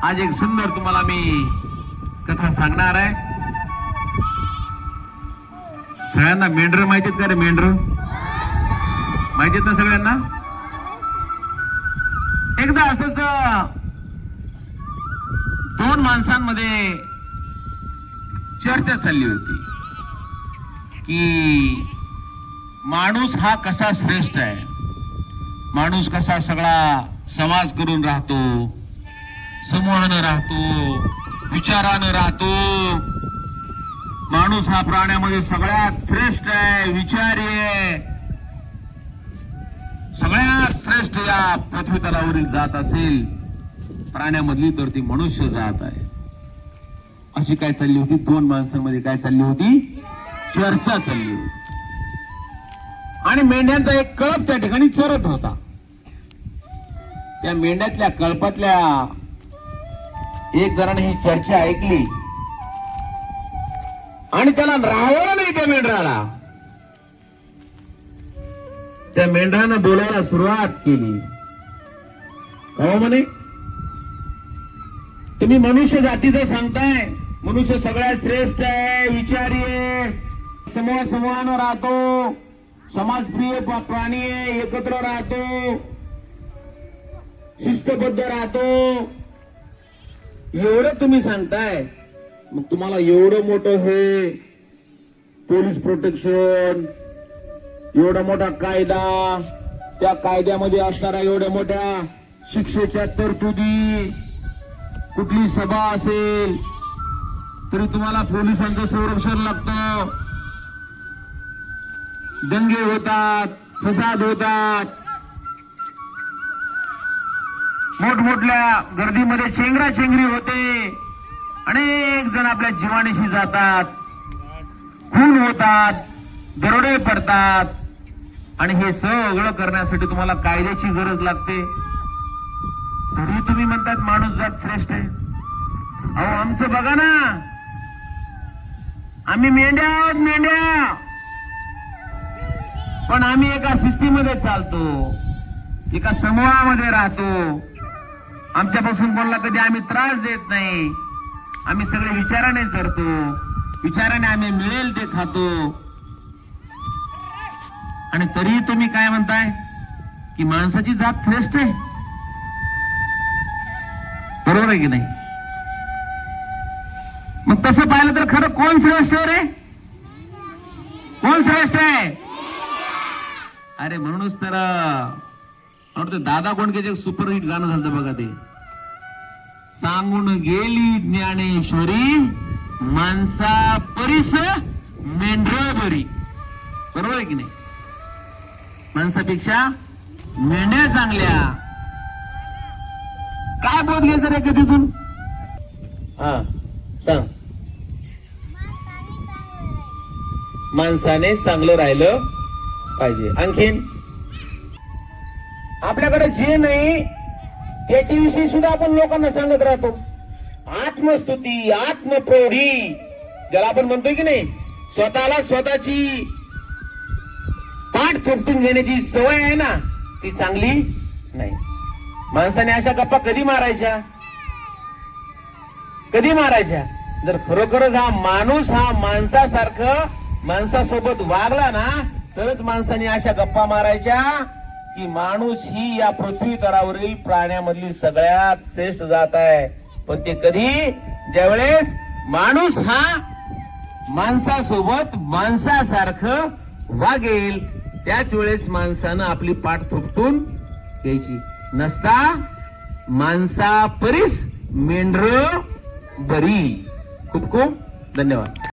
आज एक सुंदर तुम्हाला मी कथा सांगणार आहे. सगळ्यांना मेंढर माहितीत का रे? मेंढर माहितीत ना सगळ्यांना? एकदा असंच दोन माणसांमध्ये चर्चा चालली होती की माणूस हा कसा श्रेष्ठ आहे, माणूस कसा सगळा समाज करून राहतो, समूहानं राहतो, विचारानं राहतो. माणूस हा प्राण्यामध्ये सगळ्यात श्रेष्ठ आहे, विचारी आहे. सगळ्यात श्रेष्ठ या पृथ्वी तलावरील जात असेल प्राण्यामधली तर ती मनुष्य जात आहे. अशी काय चालली होती? दोन माणसांमध्ये काय चालली होती? चर्चा चालली होती. आणि मेंढ्यांचा एक कळप त्या ठिकाणी चरत होता. त्या मेंढ्यातल्या कळपातल्या एक जणाने ही चर्चा ऐकली आणि त्याला राहावं नाही त्या मेंढराला. त्या मेंढरानं बोलायला सुरुवात केली. हो म्हणे, तुम्ही मनुष्य जातीचं सांगताय, मनुष्य सगळ्यात श्रेष्ठ आहे, विचारी आहे, समूहानं राहतो, समाजप्रिय प्राणी आहे, एकत्र राहतो, शिस्तबद्ध राहतो, एवढं तुम्ही सांगताय. मग तुम्हाला एवढं मोठं हे पोलीस प्रोटेक्शन, एवढा मोठा कायदा, त्या कायद्यामध्ये असणाऱ्या एवढ्या मोठ्या शिक्षेच्या तरतुदी, कुठली सभा असेल तरी तुम्हाला पोलिसांचं संरक्षण लागतं, दंगे होतात, फसाद होतात, मोठमोठल्या गर्दीमध्ये चेंगराचेंगरी होते, अनेक जण आपल्या जीवानीशी जातात, खून होतात, दरोडे पडतात. आणि हे सगळं करण्यासाठी तुम्हाला कायद्याची गरज लागते. तरी तुम्ही म्हणतात माणूस जात श्रेष्ठ आहे. अहो आमचं बघा ना, आम्ही मेंढ्या आहोत, मेंढ्या, पण आम्ही एका शिस्तीमध्ये चालतो, एका समूहामध्ये राहतो. आमच्यापासून कोणाला कधी आम्ही त्रास देत नाही. आम्ही सगळे विचाराने चरतो, विचाराने आम्ही मिळेल ते खातो. आणि तरी तुम्ही काय म्हणताय की माणसाची जात श्रेष्ठ आहे? बरोबर आहे की नाही? मग तसं पाहिलं तर खरं कोण श्रेष्ठ आहे रे? कोण श्रेष्ठ आहे? अरे म्हणूनच तर दादा कोंडकेचं सुपरहिट गाणं झालं बघा ते, सांगून गेली ज्ञानेश्वरी, माणसा परीस मेंढर बरी. बरोबर आहे की नाही? माणसापेक्षा मेंढ्या चांगल्या. काय बोध घ्यायचं रे कधीतून? हा सांग. माणसाने चांगलं राहिलं पाहिजे. आणखीन आपल्याकडे जे नाही त्याच्याविषयी सुद्धा आपण लोकांना सांगत राहतो. आत्मस्तुती, आत्मप्रौढी ज्याला आपण म्हणतोय की नाही, स्वतःला स्वतःची पाठ थोपटून घेण्याची सवय आहे ना, ती चांगली नाही. माणसाने अशा गप्पा कधी मारायच्या? कधी मारायच्या? जर खरोखरच हा माणूस हा माणसासारखं माणसासोबत वागला ना, तरच माणसाने अशा गप्पा मारायच्या की माणूस ही या पृथ्वी तलावरील प्राण्यामधली सगळ्यात श्रेष्ठ जात आहे. पण ते कधी? ज्यावेळेस माणूस हा माणसासोबत माणसासारखं वागेल, त्याच वेळेस माणसानं आपली पाठ थोपटून घ्यायची. नसता माणसा परीस मेंढर बरी. खूप खूप धन्यवाद.